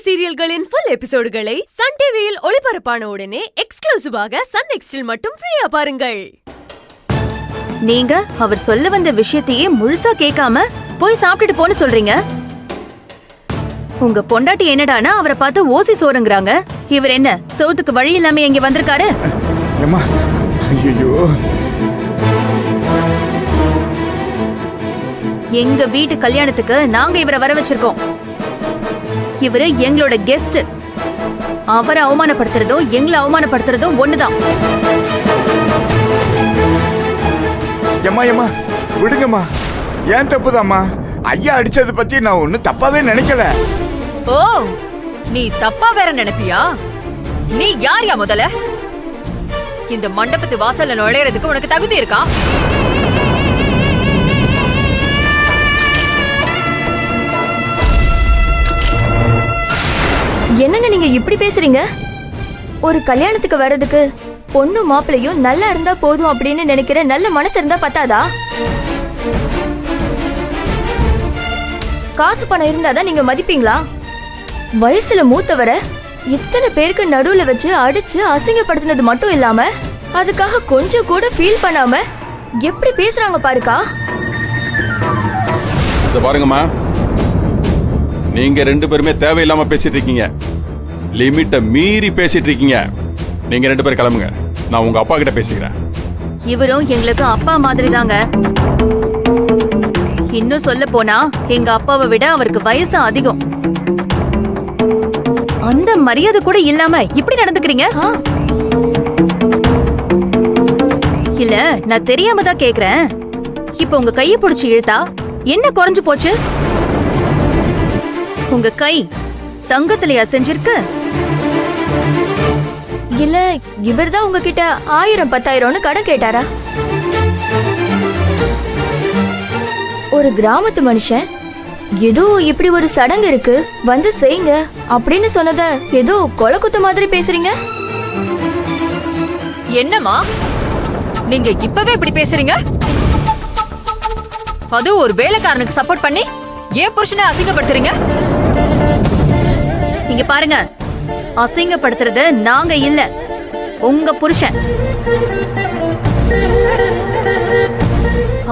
சீரியல்களின் full எபிசோடுகளை Sun டிவியில் ஒளிபரப்பான உடனே எக்ஸ்க்ளூசிவாக சன் நெக்ஸ்டில் மட்டும் ஃப்ரீயா பாருங்கள். நீங்க அவர் சொல்ல வந்த விஷயத்தையே முழுசா கேட்காம போய் சாப்பிட்டுட்டு போன்னு சொல்றீங்க. உங்க பொண்டாட்டி என்னடானா அவரை பார்த்து ஓசி சோறுங்கறாங்க. இவர் என்ன சோத்துக்கு வழி இல்லாம இங்க வந்திருக்காரு? அம்மா ஐயோ, எங்க வீட்டு கல்யாணத்துக்கு நாங்க இவரை வர வச்சிருக்கோம். இவரு எங்களோட கெஸ்ட். அவரை அவமானப்படுத்துறதோ எங்களை அவமானப்படுத்துறதோ ஒண்ணுதான். ஏம்மா விடுங்கம்மா, ஏன் தப்புதாம்மா. ஐயா அடிச்சது பத்தி நான் ஒன்னும் தப்பாவே நினைக்கல. ஓ, நீ தப்பா வேற நினைப்பியா? நீ யாரியா முதல்ல? இந்த மண்டபத்து வாசல்ல நுழையறதுக்கு உனக்கு தகுதி இருக்கா? என்னங்க நீங்க இப்படி பேசுறீங்க? ஒரு கல்யாணத்துக்கு வர்றதுக்கு பொண்ணு மாப்பிள்ளையும் நல்லா இருந்தா போதும் அப்படின்னு நினைக்கிற நல்ல மனசு இருந்தா பத்தாதா? காசு பணம் இருந்தாதான் நீங்க மதிப்பீங்களா? வயசுல மூத்தவரை இத்தனை பேருக்கு நடுவுல வச்சு அடிச்சு அசிங்கப்படுத்தினது மட்டும் இல்லாம அதுக்காக கொஞ்சம் கூட ஃபீல் பண்ணாம எப்படி பேசுறாங்க பாருக்கா. பாருங்கம்மா, நீங்க ரெண்டு பேருமே தேவையில்லாம பேசிட்டு இருக்கீங்க. லிமிட்ட மீறி பேசிட்டு இருக்கீங்க. நீங்க ரெண்டு பேரும் கிளம்புங்க. நான் உங்க அப்பா கிட்ட பேசிக்கிறேன். இவரும் எங்களுக்கு அப்பா மாதிரி தாங்க. இன்னும் சொல்ல போனா எங்க அப்பாவை விட அவருக்கு வயசு அதிகம். அந்த மரியாதை கூட இல்லாம இப்படி நடந்துக்கிறீங்க? இல்ல, நான் தெரியாம தான் கேக்குறேன். இப்ப உங்க கையை பிடிச்சு இழுத்தா என்ன குறைஞ்சு போச்சு? உங்க கை தங்கத்திலையா செஞ்சிருக்கு? இல்ல இவர்தான் உங்ககிட்ட 1000-10,000 கடன் கேட்டாரா? ஒரு கிராமத்து மனுஷன் ஏதோ இப்படி ஒரு சடங்கு இருக்கு வந்து செய்யுங்க அப்படின்னு சொன்னத ஏதோ கொலை குத்து மாதிரி பேசுறீங்க. என்னம்மா நீங்க இப்பவே இப்படி பேசுறீங்க? அது ஒரு வேலைக்காரனுக்கு சப்போர்ட் பண்ணி ஏன் புருஷனை அசிங்கப்படுத்துறீங்க? இங்க பாருங்க, அசிங்கப்படுத்துறது நாங்க இல்ல, உங்க புருஷன்.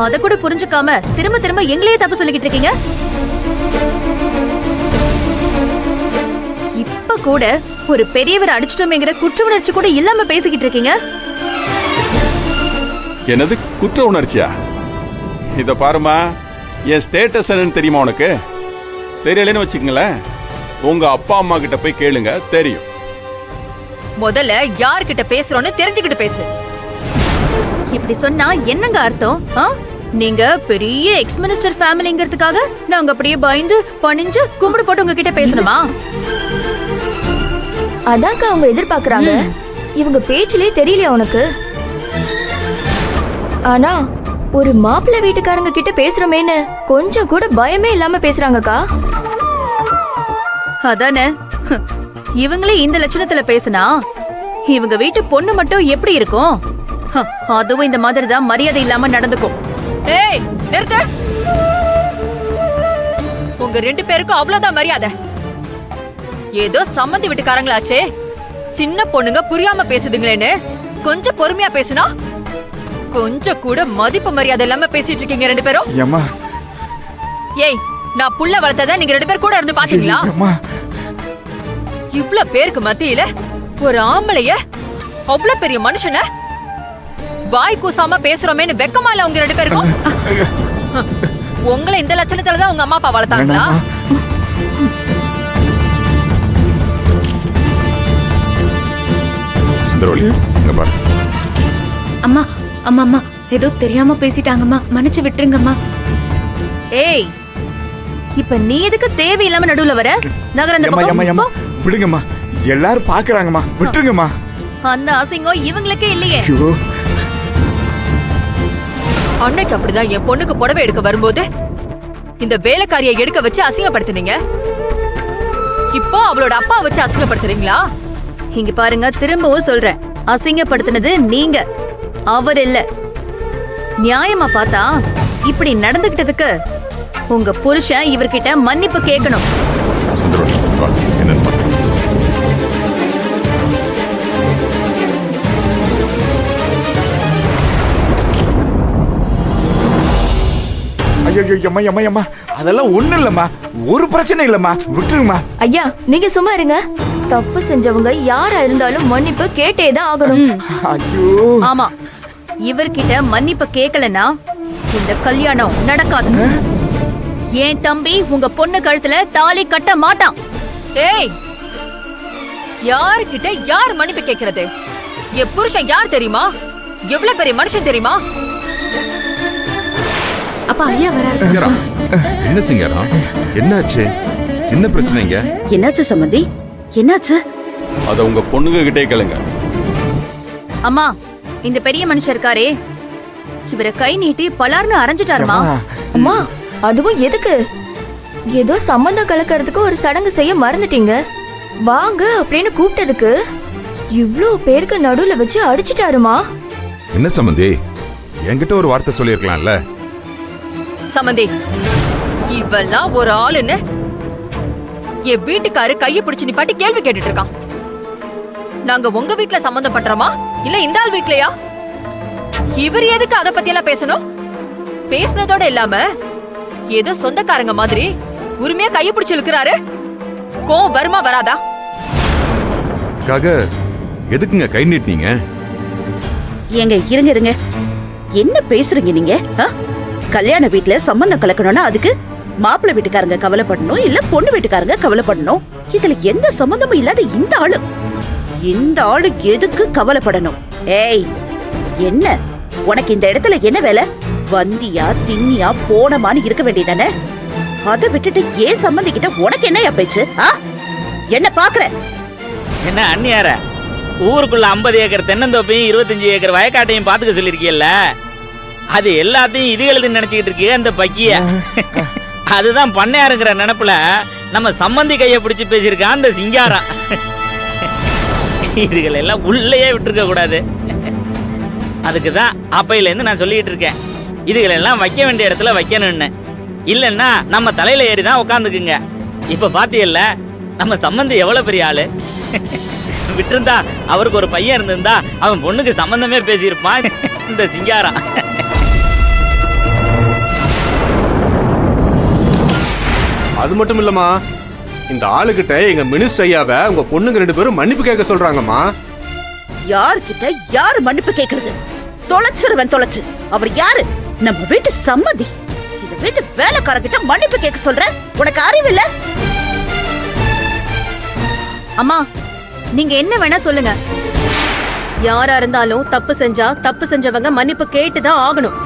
அத கூட புரிஞ்சுக்காம திரும்ப திரும்ப எங்களையே தப்பு சொல்லிக்கிட்டு இருக்கீங்க. இப்ப கூட ஒரு பெரியவர் அடிச்சிட்டோமேங்கிற குற்ற உணர்ச்சி கூட இல்லாம பேசிக்கிட்டு இருக்கீங்க. என்னது குற்ற உணர்ச்சியா? இத பாருமா, என் ஸ்டேட்டஸ் என்னன்னு தெரியுமா உனக்கு? தெரியலன்னு வச்சுக்கங்களேன், உங்க அப்பா அம்மா கிட்ட போய் கேளுங்க, தெரியும். முதல்ல யார்கிட்ட பேசுறோன்னு தெரிஞ்சுக்கிட்டு பேசு. இப்படி சொன்னா என்னங்க அர்த்தம்? நீங்க பெரிய எக்ஸ் மினிஸ்டர் ஃபேமிலிங்கிறதுக்காக நாங்க அப்படியே பயந்து பணிஞ்சு கும்பிடு போட்டு உங்ககிட்ட பேசணுமா? அதான்க்கா அவங்க எதிர்பார்க்கறாங்க. இவங்க பேச்சிலே தெரியலையா உனக்கு? ஆனா ஒரு மாப்பிள்ளை வீட்டுக்காரங்க கிட்ட பேசுறோமேன்னு கொஞ்சம் கூட பயமே இல்லாம பேசுறாங்கக்கா. அதானே, இவங்களே இந்த லட்சணத்துல பேசினா இவங்க வீட்டு பொண்ணு மட்டும் எப்படி இருக்கும்? அதுவும் இந்த மாதிரி தான் மரியாதை இல்லாம நடந்துக்கும். ஏய் நிறுத்து. உங்க ரெண்டு பேருக்கும் அவ்வளவுதான் மரியாதை. ஏதோ சம்மந்தி வீட்டுக்காரங்களாச்சே, சின்ன பொண்ணுங்க புரியாம பேசுதுங்களேன்னு கொஞ்சம் பொறுமையா பேசுனா கொஞ்சம் கூட மதிப்பு மரியாதை இல்லாம பேசிட்டு இருக்கீங்க ரெண்டு பேரும். ஏய், நான் புள்ள வளர்த்தத நீங்க ரெண்டு பேரும் கூட இருந்து பாத்தீங்களா? இவ்ளோ பேருக்கு மத்தியில ஒரு ஆம்பளைய, அவ்வளவு பெரிய மனுஷன வாய் கூசாம பேசுறோமேன்னு வெக்கமா இல்ல உங்க ரெண்டு பேருக்கும்? உங்களை இந்த லட்சணத்துலதான் உங்க அம்மா அப்பா வளர்த்தாங்களா? அம்மா அம்மா அம்மா ஏதோ தெரியாம பேசிட்டாங்கம்மா, மன்னிச்சு விட்டுருங்கம்மா. ஏய், இப்ப நீ எதுக்கு தேவையில்லாம நடுவுல வர? நகரந்த விடுங்கம்மா, எல்லாரும் பாக்குறாங்கம்மா, விட்டுருங்கம்மா. அந்த அசிங்கம் இவங்களுக்கே இல்லையே. அன்னைக்கு அப்படிதான் என் பொண்ணுக்கு புடவை எடுக்க வரும்போது இந்த வேலைக்காரியை எடுக்க வச்சு அசிங்கப்படுத்துனீங்க. இப்போ அவளோட அப்பா வச்சு அசிங்கப்படுத்துறீங்களா? இங்க பாருங்க, திரும்பவும் சொல்றேன், அசிங்கப்படுத்தினது நீங்க, அவர் இல்ல. நியாயமா பார்த்தா இப்படி நடந்துகிட்டதுக்கு உங்க புருஷன் இவர்கிட்ட மன்னிப்பு கேட்கணும். வா என்னன்னு பார்க்கலாம். ஐயோ அம்மா அம்மா அம்மா அதெல்லாம் ஒண்ணும் இல்லம்மா, ஒரு பிரச்சனை இல்லம்மா, விட்டுருங்கம்மா. ஐயா நீங்க சும்மா இருங்க. தப்பு செஞ்சவங்க யாரா இருந்தாலும் மன்னிப்பு கேட்டே தான் ஆகணும். ஐயோ ஆமா, இவர்கிட்ட மன்னிப்பு கேட்கலனா இந்த கல்யாணம் நடக்காது. என் தம்பி உங்க பொண்ணு கழுத்துல தாலி கட்ட மாட்டான். ஏய், யாருக்கிட்ட யார் மன்னிப்பு கேக்குறது? என் புருஷன் யார் தெரியுமா? எவ்வளவு பெரிய மனுஷன் தெரியுமா? அப்பா ஐயா வராரு. சிங்காரம் என்ன சிங்காரம், என்னாச்சு? என்ன பிரச்சனைங்க? என்னாச்சு சம்பந்தி, என்னாச்சு? அத உங்க பொண்ணுங்க கிட்டே கேளுங்க. அம்மா, இந்த பெரிய மனுஷன் இருக்காரே, இவரை கை நீட்டி பலார்னு அரைஞ்சிட்டாருமா. அம்மா அதுவும் எதுக்கு? ஏதோ சம்பந்தம் கலக்கிறதுக்கு ஒரு சடங்கு செய்ய மறந்துட்டீங்க. வாங்க அப்படின்னு கூப்பிட்டதுக்கு இவ்ளோ பேருக்கு நடுவுல வச்சு அடிச்சிட்டாருமா. என்ன சம்பந்தி, என்கிட்ட ஒரு வார்த்தை சொல்லிருக்கலாம்ல. சம்பந்தி, இவெல்லாம் ஒரு ஆளுன்னு என் வீட்டுக்காரு கைய பிடிச்சு நிப்பாட்டி கேள்வி கேட்டுட்டு இருக்கான். நாங்க உங்க வீட்டுல சம்பந்தம் பண்றோமா இல்ல இந்த ஆள் வீட்லயா? இவர் எதுக்கு அத பத்தி எல்லாம் பேசணும்? பேசுனதோட இல்லாம ஏதோ சொந்தக்காரங்க மாதிரி உரிமையா கைய பிடிச்சு இழுக்கிறாரு. கோவம் வருமா வராதா? எதுக்குங்க கை நீட்டினீங்க? ஏங்க இருங்க இருங்க, என்ன பேசுறீங்க நீங்க? கல்யாண வீட்டுல சம்பந்தம் கலக்கணும்னா அதுக்கு மாப்பிள்ளை வீட்டுக்காரங்க கவலைப்படணும் இல்ல பொண்ணு வீட்டுக்காரங்க கவலைப்படணும். இதுல எந்த சம்பந்தமும் இல்லாத இந்த ஆளு எதுக்கு கவலைப்படணும்? ஏய், என்ன உனக்கு இந்த இடத்துல என்ன வேலை? வந்தியா திண்ணியா போனமான்னு இருக்க வேண்டியதானே? அதை விட்டுட்டு ஏன் சம்பந்திக்கிட்ட உனக்கு என்னையா பேச்சு? என்ன பாக்குற? என்ன அண்ணியார, ஊருக்குள்ள 50 ஏக்கர் தென்னந்தோப்பையும் 25 ஏக்கர் வயக்காட்டையும் பாத்துக்க சொல்லிருக்கீல்ல, அது எல்லாத்தையும் இதுகளுக்கு நினைச்சுக்கிட்டு இருக்கே அந்த பக்கிய. அதுதான் பண்ணையாருங்கிற நினைப்புல நம்ம சம்பந்தி கைய பிடிச்சு பேசியிருக்கான் அந்த சிங்காரம். இதுகள் எல்லாம் உள்ளேயே விட்டுருக்க கூடாது. அதுக்குதான் அப்பையில இருந்து நான் சொல்லிட்டு இருக்கேன், இதுகள் எல்லாம் வைக்க வேண்டிய இடத்துல வைக்கணும்னு. இல்லன்னா நம்ம தலையில ஏறிதான் உட்காந்துக்குங்க. இப்ப பாத்தியல்ல நம்ம சம்பந்தி எவ்வளவு பெரிய ஆளு. விட்டுருந்தா அவருக்கு ஒரு பையன் இருந்திருந்தா அவன் பொண்ணுக்கு சம்பந்தமே பேசியிருப்பான் இந்த சிங்காரம். அது மட்டும் இல்லம்மா, இந்த ஆளுகிட்ட எங்க மினிஸ்டர் ஐயாவை உங்க பொண்ணுங்க 2 பேரும் மன்னிப்பு கேட்க சொல்றாங்கம்மா. யார்கிட்ட யாரு மன்னிப்பு கேக்குறது? தொலைச்சிருவன் தொலைச்சு. அவர் யாரு? நம்ம வீட்டு சம்மதி. இந்த வீட்டு வேலைக்காரங்கிட்ட மன்னிப்பு கேட்க சொல்ற? உனக்கு அறிவில்ல? அம்மா, நீங்க என்ன வேணா சொல்லுங்க. யாரா இருந்தாலும் தப்பு செஞ்சா தப்பு செஞ்சவங்க மன்னிப்பு கேட்டுதான் ஆகணும்.